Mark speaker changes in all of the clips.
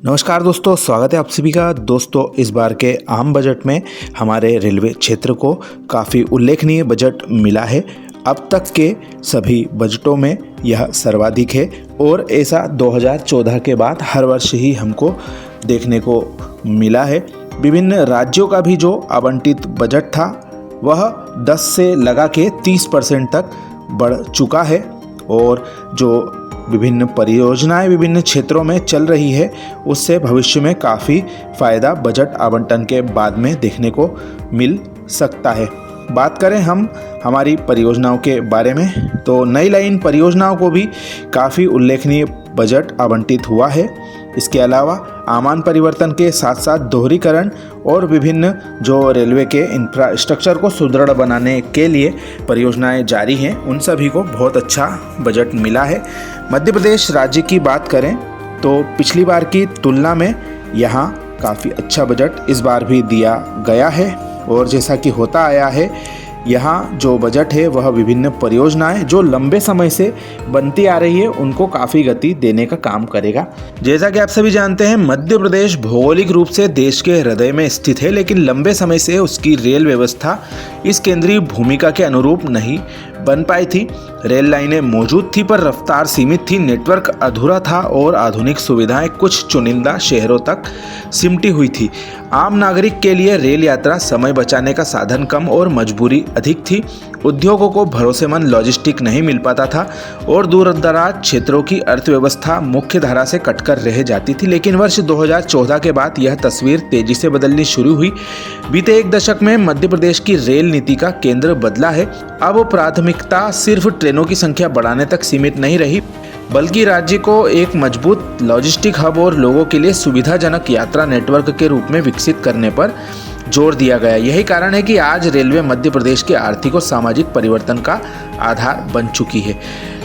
Speaker 1: नमस्कार दोस्तों, स्वागत है आप सभी का। दोस्तों, इस बार के आम बजट में हमारे रेलवे क्षेत्र को काफ़ी उल्लेखनीय बजट मिला है। अब तक के सभी बजटों में यह सर्वाधिक है और ऐसा 2014 के बाद हर वर्ष ही हमको देखने को मिला है। विभिन्न राज्यों का भी जो आवंटित बजट था वह 10 से लगा के 30% तक बढ़ चुका है और जो विभिन्न परियोजनाएं विभिन्न क्षेत्रों में चल रही है उससे भविष्य में काफ़ी फ़ायदा बजट आवंटन के बाद में देखने को मिल सकता है। बात करें हम हमारी परियोजनाओं के बारे में तो नई लाइन परियोजनाओं को भी काफ़ी उल्लेखनीय बजट आवंटित हुआ है। इसके अलावा आमान परिवर्तन के साथ साथ दोहरीकरण और विभिन्न जो रेलवे के इंफ्रास्ट्रक्चर को सुदृढ़ बनाने के लिए परियोजनाएं जारी हैं, उन सभी को बहुत अच्छा बजट मिला है। मध्य प्रदेश राज्य की बात करें तो पिछली बार की तुलना में यहाँ काफ़ी अच्छा बजट इस बार भी दिया गया है और जैसा कि होता आया है, यहाँ जो बजट है वह विभिन्न परियोजनाएं जो लंबे समय से बनती आ रही है उनको काफ़ी गति देने का काम करेगा। जैसा कि आप सभी जानते हैं, मध्य प्रदेश भौगोलिक रूप से देश के हृदय में स्थित है, लेकिन लंबे समय से उसकी रेल व्यवस्था इस केंद्रीय भूमिका के अनुरूप नहीं बन पाई थी। रेल लाइनें मौजूद थी पर रफ्तार सीमित थी, नेटवर्क अधूरा था और आधुनिक सुविधाएं कुछ चुनिंदा शहरों तक सिमटी हुई थी। आम नागरिक के लिए रेल यात्रा समय बचाने का साधन कम और मजबूरी अधिक थी। उद्योगों को भरोसेमंद लॉजिस्टिक नहीं मिल पाता था और दूर दराज क्षेत्रों की अर्थव्यवस्था मुख्य धारा से कटकर रह जाती थी। लेकिन वर्ष 2014 के बाद यह तस्वीर तेजी से बदलनी शुरू हुई। बीते एक दशक में मध्य प्रदेश की रेल नीति का केंद्र बदला है। अब प्राथमिकता सिर्फ ट्रेनों की संख्या बढ़ाने तक सीमित नहीं रही, बल्कि राज्य को एक मजबूत लॉजिस्टिक हब और लोगों के लिए सुविधाजनक यात्रा नेटवर्क के रूप में विकसित करने पर जोर दिया गया। यही कारण है कि आज रेलवे मध्य प्रदेश के आर्थिक और सामाजिक परिवर्तन का आधार बन चुकी है।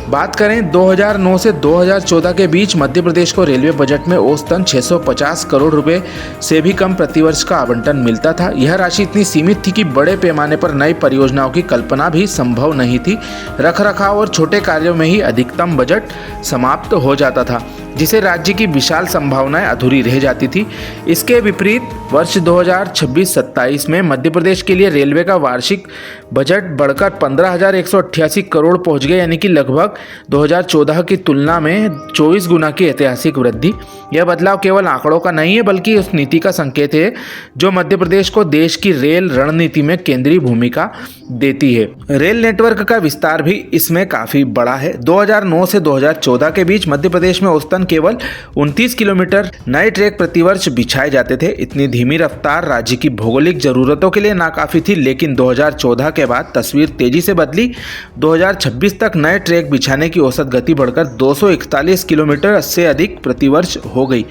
Speaker 1: बात करें 2009 से 2014 के बीच मध्य प्रदेश को रेलवे बजट में औसतन 650 करोड़ रुपए से भी कम प्रतिवर्ष का आवंटन मिलता था। यह राशि इतनी सीमित थी कि बड़े पैमाने पर नई परियोजनाओं की कल्पना भी संभव नहीं थी। रखरखाव और छोटे कार्यों में ही अधिकतम बजट समाप्त हो जाता था, जिसे राज्य की विशाल संभावनाएं अधूरी रह जाती थी। इसके विपरीत वर्ष 2026-27 में मध्य प्रदेश के लिए रेलवे का वार्षिक बजट बढ़कर 15,188 करोड़ पहुंच गए, यानी कि लगभग 2014 की तुलना में 24 गुना की ऐतिहासिक वृद्धि। यह बदलाव केवल आंकड़ों का नहीं है, बल्कि उस नीति का संकेत है जो मध्य प्रदेश को देश की रेल रणनीति में केंद्रीय भूमिका देती है। रेल नेटवर्क का विस्तार भी इसमें काफी बड़ा है। 2009 से 2014 के बीच मध्य प्रदेश में औसतन केवल 29 किलोमीटर नए ट्रैक प्रतिवर्ष बिछाए जाते थे। इतनी धीमी रफ्तार राज्य की भौगोलिक जरूरतों के लिए नाकाफी थी, लेकिन 2014 के बाद तस्वीर तेजी से बदली। 2026 तक नए ट्रैक बिछाने की औसत गति बढ़कर 241 किलोमीटर से अधिक प्रतिवर्ष हो गई।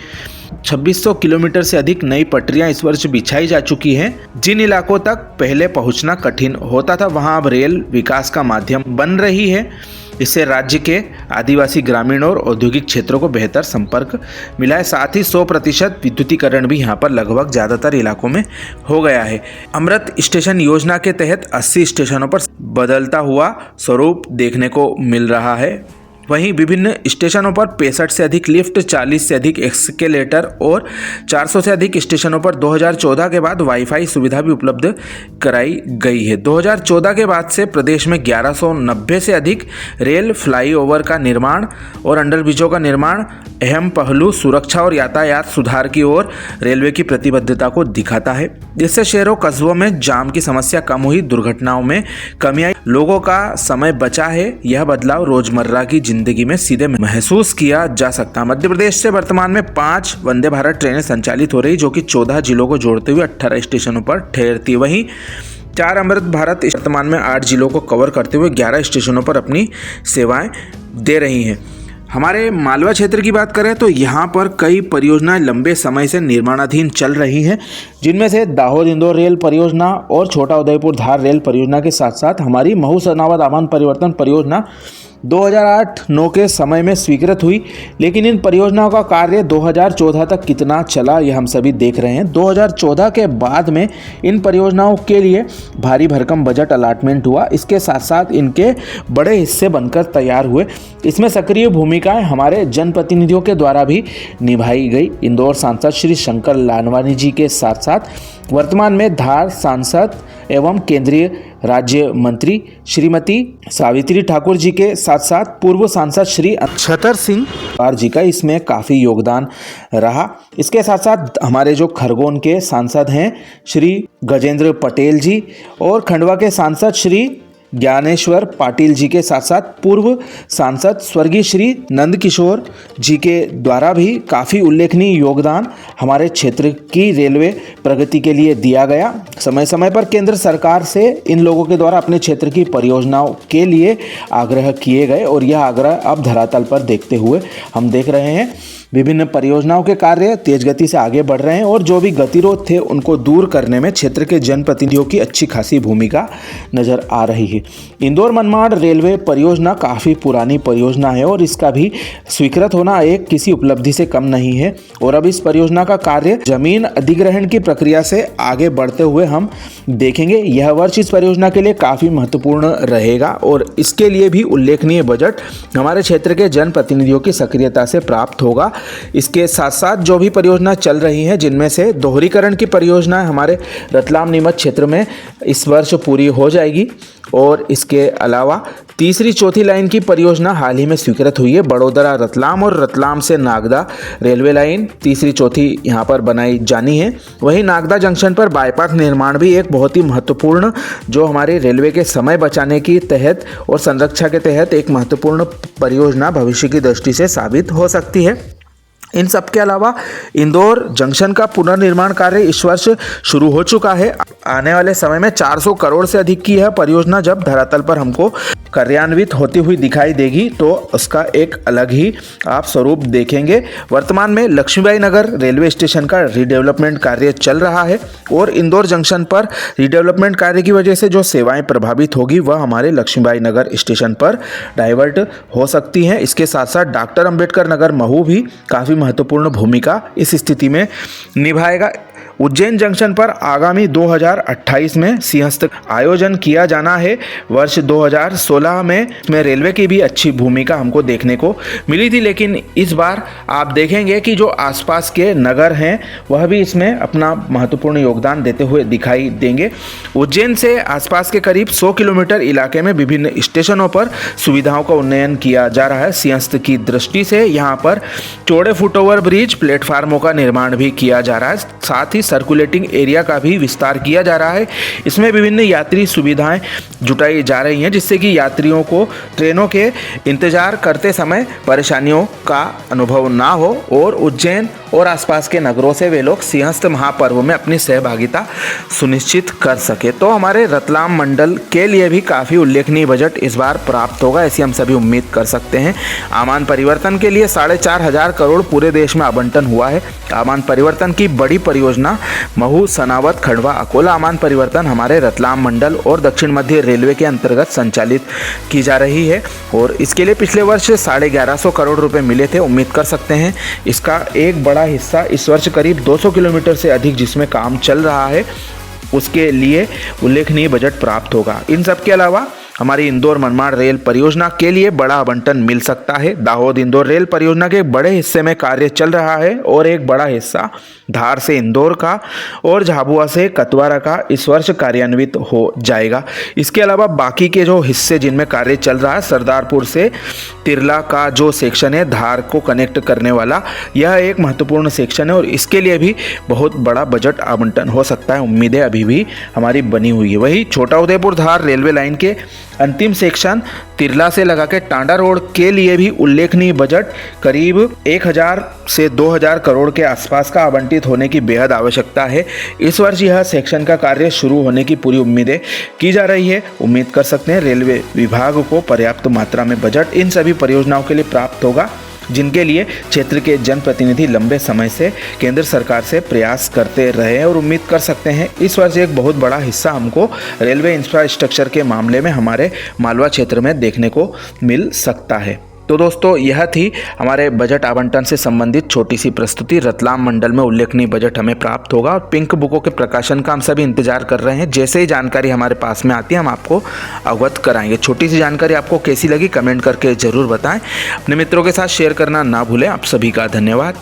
Speaker 1: 2600 किलोमीटर से अधिक नई पटरियां इस वर्ष बिछाई जा चुकी हैं। जिन इलाकों तक पहले पहुंचना कठिन होता था, वहां अब रेल विकास का माध्यम बन रही है। इससे राज्य के आदिवासी, ग्रामीण और औद्योगिक क्षेत्रों को बेहतर संपर्क मिला है। साथ ही 100% विद्युतीकरण भी यहाँ पर लगभग ज़्यादातर इलाकों में हो गया है। अमृत स्टेशन योजना के तहत 80 स्टेशनों पर बदलता हुआ स्वरूप देखने को मिल रहा है। वहीं विभिन्न स्टेशनों पर 65 से अधिक लिफ्ट, 40 से अधिक एस्केलेटर और 400 से अधिक स्टेशनों पर 2014 के बाद वाईफाई सुविधा भी उपलब्ध कराई गई है। 2014 के बाद से प्रदेश में 1190 से अधिक रेल फ्लाईओवर का निर्माण और अंडरब्रिजों का निर्माण अहम पहलू सुरक्षा और यातायात सुधार की ओर रेलवे की प्रतिबद्धता को दिखाता है। जिससे शहरों कस्बों में जाम की समस्या कम हुई, दुर्घटनाओं में कमी आई, लोगों का समय बचा है। यह बदलाव रोजमर्रा की जिंदगी में सीधे महसूस किया जा सकता है। मध्य प्रदेश से वर्तमान में 5 वंदे भारत ट्रेनें संचालित हो रही, जो कि 14 जिलों को जोड़ते हुए 18 स्टेशनों पर ठहरती। वहीं 4 अमृत भारत वर्तमान में 8 जिलों को कवर करते हुए 11 स्टेशनों पर अपनी सेवाएं दे रही हैं। हमारे मालवा क्षेत्र की बात करें तो यहाँ पर कई परियोजनाएं लंबे समय से निर्माणाधीन चल रही हैं, जिनमें से दाहोद इंदौर रेल परियोजना और छोटा उदयपुर धार रेल परियोजना के साथ साथ हमारी महू सनावद आमान परिवर्तन परियोजना 2008-9 के समय में स्वीकृत हुई, लेकिन इन परियोजनाओं का कार्य 2014 तक कितना चला ये हम सभी देख रहे हैं। 2014 के बाद में इन परियोजनाओं के लिए भारी भरकम बजट अलॉटमेंट हुआ। इसके साथ साथ इनके बड़े हिस्से बनकर तैयार हुए। इसमें सक्रिय भूमिकाएं हमारे जनप्रतिनिधियों के द्वारा भी निभाई गई। इंदौर सांसद श्री शंकर लालवानी जी के साथ साथ वर्तमान में धार सांसद एवं केंद्रीय राज्य मंत्री श्रीमती सावित्री ठाकुर जी के साथ साथ पूर्व सांसद श्री छतर सिंह जी का इसमें काफ़ी योगदान रहा। इसके साथ साथ हमारे जो खरगोन के सांसद हैं श्री गजेंद्र पटेल जी और खंडवा के सांसद श्री ज्ञानेश्वर पाटिल जी के साथ साथ पूर्व सांसद स्वर्गीय श्री नंदकिशोर जी के द्वारा भी काफ़ी उल्लेखनीय योगदान हमारे क्षेत्र की रेलवे प्रगति के लिए दिया गया। समय समय पर केंद्र सरकार से इन लोगों के द्वारा अपने क्षेत्र की परियोजनाओं के लिए आग्रह किए गए और यह आग्रह अब धरातल पर देखते हुए हम देख रहे हैं विभिन्न परियोजनाओं के कार्य तेज गति से आगे बढ़ रहे हैं और जो भी गतिरोध थे उनको दूर करने में क्षेत्र के जनप्रतिनिधियों की अच्छी खासी भूमिका नजर आ रही है। इंदौर मनमाड़ रेलवे परियोजना काफ़ी पुरानी परियोजना है और इसका भी स्वीकृत होना एक किसी उपलब्धि से कम नहीं है और अब इस परियोजना का कार्य जमीन अधिग्रहण की प्रक्रिया से आगे बढ़ते हुए हम देखेंगे। यह वर्ष इस परियोजना के लिए काफ़ी महत्वपूर्ण रहेगा और इसके लिए भी उल्लेखनीय बजट हमारे क्षेत्र के जनप्रतिनिधियों की सक्रियता से प्राप्त होगा। इसके साथ साथ जो भी परियोजना चल रही हैं जिनमें से दोहरीकरण की परियोजना हमारे रतलाम नीमच क्षेत्र में इस वर्ष पूरी हो जाएगी और इसके अलावा तीसरी चौथी लाइन की परियोजना हाल ही में स्वीकृत हुई है। बड़ोदरा रतलाम और रतलाम से नागदा रेलवे लाइन तीसरी चौथी यहां पर बनाई जानी है। वहीं नागदा जंक्शन पर बाईपास निर्माण भी एक बहुत ही महत्वपूर्ण जो हमारे रेलवे के समय बचाने की तहत और संरक्षा के तहत एक महत्वपूर्ण परियोजना भविष्य की दृष्टि से साबित हो सकती है। इन सब के अलावा इंदौर जंक्शन का पुनर्निर्माण कार्य इस वर्ष शुरू हो चुका है। आने वाले समय में 400 करोड़ से अधिक की यह परियोजना जब धरातल पर हमको कार्यान्वित होती हुई दिखाई देगी तो उसका एक अलग ही आप स्वरूप देखेंगे। वर्तमान में लक्ष्मीबाई नगर रेलवे स्टेशन का रीडेवलपमेंट कार्य चल रहा है और इंदौर जंक्शन पर रीडेवलपमेंट कार्य की वजह से जो सेवाएं प्रभावित होगी वह हमारे लक्ष्मीबाई नगर स्टेशन पर डाइवर्ट हो सकती हैं। इसके साथ साथ डॉक्टर अंबेडकर नगर महू भी काफ़ी महत्वपूर्ण भूमिका इस स्थिति में निभाएगा। उज्जैन जंक्शन पर आगामी 2028 में सिंहस्थ आयोजन किया जाना है। वर्ष 2016 में रेलवे की भी अच्छी भूमिका हमको देखने को मिली थी, लेकिन इस बार आप देखेंगे कि जो आसपास के नगर हैं वह भी इसमें अपना महत्वपूर्ण योगदान देते हुए दिखाई देंगे। उज्जैन से आसपास के करीब 100 किलोमीटर इलाके में विभिन्न स्टेशनों पर सुविधाओं का उन्नयन किया जा रहा है। सिंहस्थ की दृष्टि से यहाँ पर चौड़े फुटओवर ब्रिज प्लेटफार्मों का निर्माण भी किया जा रहा है, साथ ही सर्कुलेटिंग एरिया का भी विस्तार किया जा रहा है। इसमें विभिन्न यात्री सुविधाएं जुटाई जा रही हैं जिससे कि यात्रियों को ट्रेनों के इंतजार करते समय परेशानियों का अनुभव ना हो और उज्जैन और आसपास के नगरों से वे लोग सिंहस्थ महापर्व में अपनी सहभागिता सुनिश्चित कर सके। तो हमारे रतलाम मंडल के लिए भी काफ़ी उल्लेखनीय बजट इस बार प्राप्त होगा, ऐसी हम सभी उम्मीद कर सकते हैं। आमान परिवर्तन के लिए 4,500 करोड़ पूरे देश में आवंटन हुआ है। आमान परिवर्तन की बड़ी परियोजना महू, सनावद, खंडवा, अकोला आमान परिवर्तन हमारे रतलाम मंडल और दक्षिण मध्य रेलवे के अंतर्गत संचालित की जा रही है और इसके लिए पिछले वर्ष 1150 करोड़ रुपए मिले थे। उम्मीद कर सकते हैं इसका एक बड़ा हिस्सा इस वर्ष करीब 200 किलोमीटर से अधिक जिसमें काम चल रहा है उसके लिए उल्लेखनीय बजट प्राप्त होगा। इन सब के अलावा हमारी इंदौर मनमाड़ रेल परियोजना के लिए बड़ा आवंटन मिल सकता है। दाहोद इंदौर रेल परियोजना के बड़े हिस्से में कार्य चल रहा है और एक बड़ा हिस्सा धार से इंदौर का और झाबुआ से कतवारा का इस वर्ष कार्यान्वित हो जाएगा। इसके अलावा बाकी के जो हिस्से जिनमें कार्य चल रहा है, सरदारपुर से तिरला का जो सेक्शन है धार को कनेक्ट करने वाला, यह एक महत्वपूर्ण सेक्शन है और इसके लिए भी बहुत बड़ा बजट आवंटन हो सकता है। उम्मीदें अभी भी हमारी बनी हुई है। वही छोटा उदयपुर धार रेलवे लाइन के अंतिम सेक्शन तिरला से लगा के टांडा रोड के लिए भी उल्लेखनीय बजट करीब 1000 से 2000 करोड़ के आसपास का आवंटित होने की बेहद आवश्यकता है। इस वर्ष यह सेक्शन का कार्य शुरू होने की पूरी उम्मीदें की जा रही है। उम्मीद कर सकते हैं रेलवे विभाग को पर्याप्त मात्रा में बजट इन सभी परियोजनाओं के लिए प्राप्त होगा। जिनके लिए क्षेत्र के जनप्रतिनिधि लंबे समय से केंद्र सरकार से प्रयास करते रहे हैं और उम्मीद कर सकते हैं इस वर्ष एक बहुत बड़ा हिस्सा हमको रेलवे इंफ्रास्ट्रक्चर के मामले में हमारे मालवा क्षेत्र में देखने को मिल सकता है। तो दोस्तों, यह थी हमारे बजट आवंटन से संबंधित छोटी सी प्रस्तुति। रतलाम मंडल में उल्लेखनीय बजट हमें प्राप्त होगा और पिंक बुकों के प्रकाशन का हम सभी इंतजार कर रहे हैं। जैसे ही जानकारी हमारे पास में आती है हम आपको अवगत कराएंगे। छोटी सी जानकारी आपको कैसी लगी कमेंट करके ज़रूर बताएं। अपने मित्रों के साथ शेयर करना ना भूलें। आप सभी का धन्यवाद।